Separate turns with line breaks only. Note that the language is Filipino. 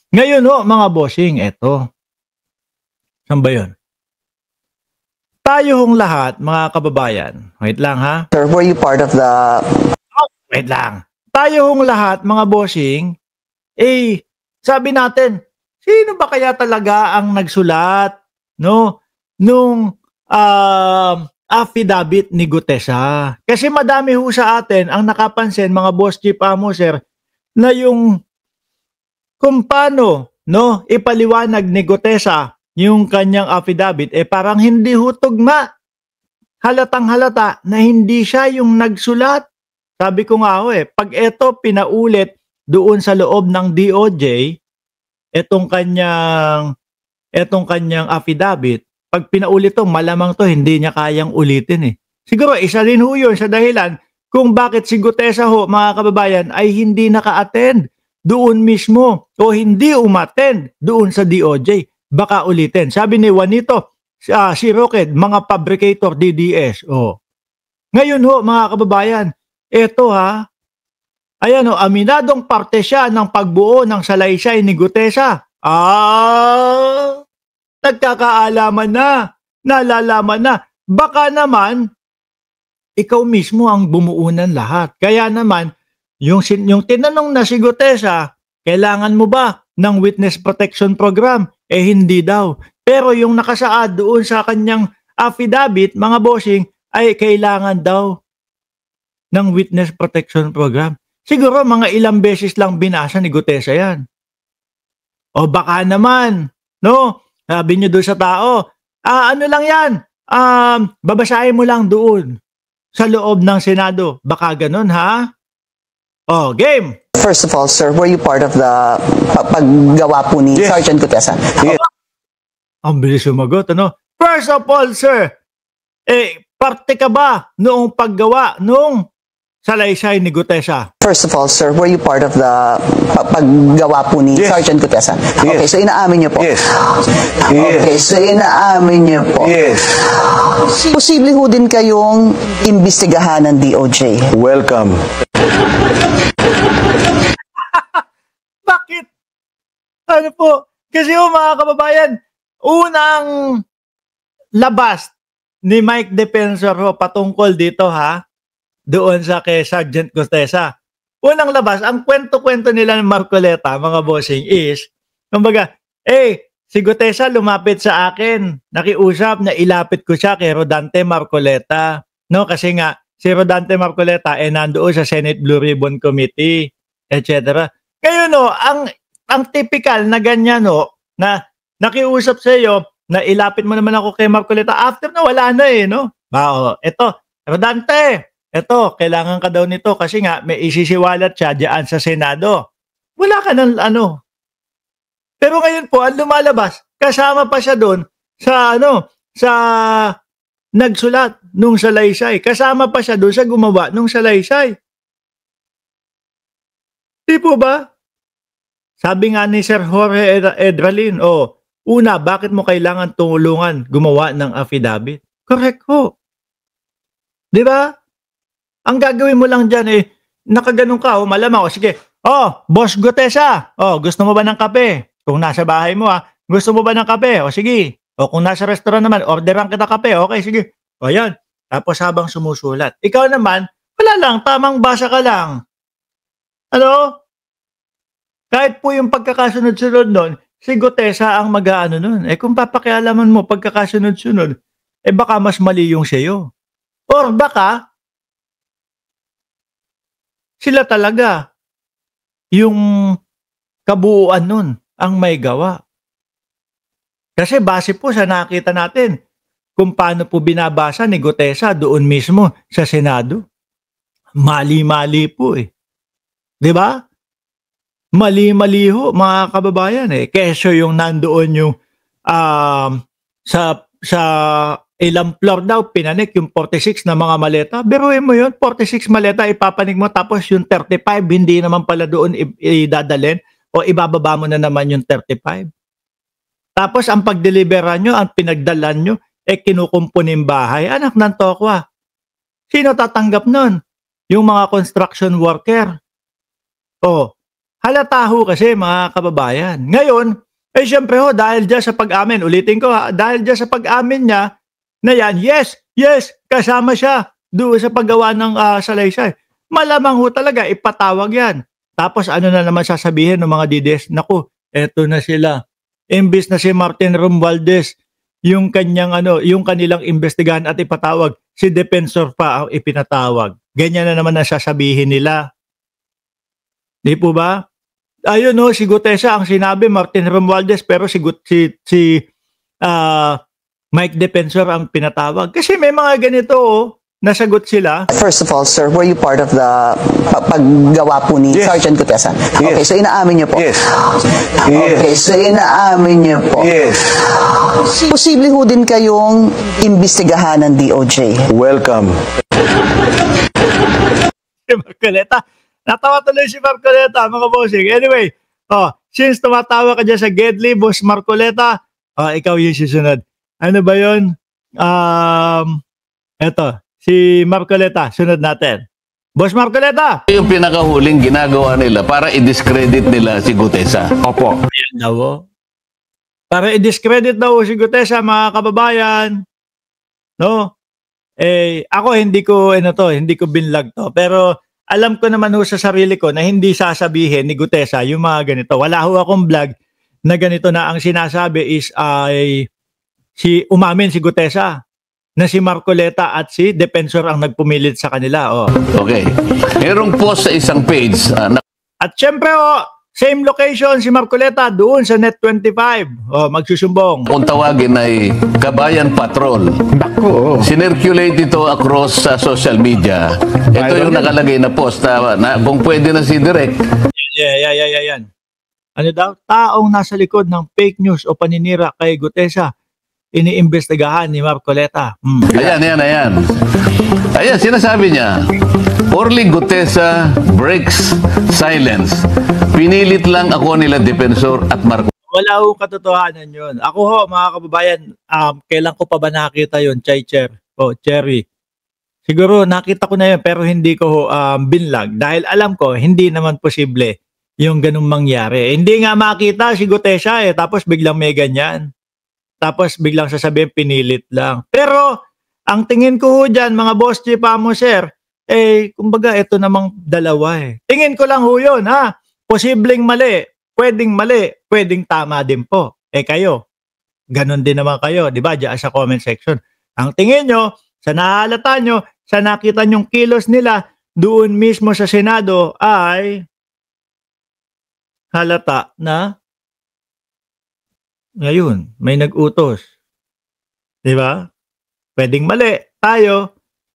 Ngayon ho, mga bossing, eto. Saan ba yun? Tayo hong lahat, mga kababayan. Wait lang ha.
Sir, were you part of the...
Wait lang. Tayo hong lahat, mga bossing, sabi natin, sino ba kaya talaga ang nagsulat, no, nung affidavit ni Gutesa? Kasi madami ho sa atin ang nakapansin, mga boss chief amo sir, na yung kung paano, no, ipaliwanag ni Gutesa yung kanyang affidavit, parang hindi ho tugma. Halatang halata na hindi siya yung nagsulat. Sabi ko nga ho pag ito pinaulit doon sa loob ng DOJ, etong kanyang affidavit, pag pinaulit to, malamang to hindi niya kayang ulitin Siguro isa rin ho yun sa dahilan kung bakit si Gutesa ho, mga kababayan, ay hindi naka-attend doon mismo o hindi umattend doon sa DOJ. Baka ulitin. Sabi ni Juanito, si Rocket, mga fabricator DDS. Ngayon ho, mga kababayan, eto ayan aminadong parte siya ng pagbuo ng salaysay ni Gutesa. Nagkakaalaman na, nalalaman na. Baka naman, ikaw mismo ang bumuo ng lahat. Kaya naman, yung tinanong na si Gutesa, kailangan mo ba ng witness protection program? Hindi daw. Pero yung nakasaad doon sa kanyang affidavit, mga bossing, ay kailangan daw ng witness protection program. Siguro mga ilang beses lang binasa ni Gutesa yan. O baka naman, no? Sabi niyo doon sa tao, ano lang yan, babasahin mo lang doon sa loob ng Senado. Baka ganun ha? Game!
First of all, sir, were you part of the paggawa po ni Sergeant Gutesa?
Yes. Ang bilis sumagot, ano? First of all, sir, parte ka ba noong paggawa nung salaysay ni Gutesa?
First of all, sir, were you part of the paggawa po ni Sergeant Gutesa? Okay, so inaamin niyo po.
Yes.
Okay, so inaamin niyo po.
Yes.
Posible ho din kayong imbestigahan ng DOJ.
Welcome.
Bakit? Ano po? Kasi mga kababayan, unang labas ni Mike Defensor patungkol dito doon sa kay Sergeant Gutesa. Unang labas, ang kwento-kwento nila ng Marcoleta, mga bossing, is, kumbaga, si Gutesa lumapit sa akin, nakiusap na ilapit ko siya kay Rodante Marcoleta. No, kasi nga, si Rodante Marcoleta nandoon sa Senate Blue Ribbon Committee, etc. Ngayon ang typical na ganyan na nakiusap sa iyo na ilapit mo naman ako kay Marcoleta after na wala na no? Ito, Rodante, ito, kailangan ka daw nito kasi nga may isisiwalat siya diyan sa Senado. Wala ka ng Pero ngayon po, ang lumalabas, kasama pa siya doon sa sa nagsulat nung salaysay. Kasama pa siya doon sa gumawa nung salaysay. Di po ba? Sabi nga ni Sir Jorge Edralin, una, bakit mo kailangan tulungan gumawa ng affidavit? Correct ho. Di ba? Ang gagawin mo lang dyan nakaganon ka, malamang, sige, Boss Gutesa, gusto mo ba ng kape? Kung nasa bahay mo gusto mo ba ng kape? Sige. Kung nasa restaurant naman, orderan kita kape, okay, sige. Yan. Tapos habang sumusulat. Ikaw naman, wala lang, tamang basa ka lang. Kahit po yung pagkakasunod-sunod nun, si Gutesa ang mag-aano nun. Kung papakialaman mo pagkakasunod-sunod, baka mas mali yung sa'yo. Or baka, sila talaga, yung kabuuan nun, ang may gawa. Kasi base po sa nakita natin, kung paano po binabasa ni Gutesa doon mismo sa Senado. Mali-mali po Di ba? Mali-mali ho, mga kababayan Kesyo yung nandoon yung sa ilang floor daw, pinanik yung 46 na mga maleta. Biruin mo yun, 46 maleta, ipapanik mo, tapos yung 35, hindi naman pala doon idadalhin, o ibababa mo na naman yung 35. Tapos ang pagdeliveran nyo, ang pinagdalan nyo, kinukumpunin bahay. Anak ng tokwa. Sino tatanggap nun? Yung mga construction worker. Halata ho kasi mga kababayan. Ngayon, eh syempre ho, dahil dyan sa pag-amin, ulitin ko ha, dahil dyan sa pag-amin niya na yan, yes, kasama siya doon sa paggawa ng salaysay. Malamang ho talaga, ipatawag yan. Tapos ano na naman sasabihin ng mga DDS? Naku, eto na sila. Imbis na si Martin Romualdez, yung kanyang yung kanilang imbestigahan at ipatawag, si Defensor pa ang ipinatawag. Ganyan na naman ang sasabihin nila. Di po ba? Ayun si Gutesa ang sinabi, Martin Romualdez, pero si Mike Defensor ang pinatawag. Kasi may mga ganito nasagot sila.
First of all, sir, were you part of the paggawa po ni Sergeant Gutesa? Okay, so inaamin niyo po.
Yes.
Okay, so inaamin niyo po.
Yes.
Posible ho din kayong imbestigahan ng DOJ.
Welcome.
Si Marcoleta. Natawa tuloy si Marcoleta, mga bossing. Anyway, since tumatawa ka dyan sa Gedli, Boss Marcoleta, ikaw yung susunod. Ano ba yun? Eto, si Marcoleta, sunod natin. Boss Marcoleta!
Yung pinakahuling ginagawa nila para i-discredit nila si Gutesa.
Opo.
Ayan daw. Para i-discredit daw si Gutesa, mga kababayan. No? Ako hindi ko binlag to. Pero alam ko naman sa sarili ko na hindi sasabihin ni Gutesa yung mga ganito. Wala akong vlog na ganito na ang sinasabi is umamin si Gutesa na si Marcoleta at si Defensor ang nagpumilit sa kanila.
Okay. Merong post sa isang page
At syempre same location si Marcoleta doon sa Net25. Magsusumbong.
kung tawagin ay Kabayan Patrol.
Ako.
Sinirculate ito across sa social media. Ito yung nakalagay na post na kung pwede na si Direk.
Yan. Ano daw? Taong nasa likod ng fake news o paninira kay Gutesa iniimbestigahan ni Marcoleta.
Ayan. Ayan, sinasabi niya, Orly Gutesa breaks silence. Pinilit lang ako nila Defensor at Marcoleta.
Wala ho katotohanan yun. Ako mga kababayan, kailan ko pa ba nakita yun, Cherry? Siguro nakita ko na yun pero hindi ko binlag dahil alam ko hindi naman posible yung ganung mangyari. Hindi nga makita si Gutesa tapos biglang may ganyan. Tapos biglang sasabihin pinilit lang. Pero ang tingin ko dyan mga boss mo sir, kumbaga ito namang dalawa Tingin ko lang yun Posibleng mali, pwedeng tama din po. Kayo, ganun din naman kayo, di ba? Diyan sa comment section. Ang tingin nyo, sa nahalata nyo, sa nakita nyong kilos nila, doon mismo sa Senado ay halata na ngayon, may nag-utos. Di ba? Pwedeng mali tayo,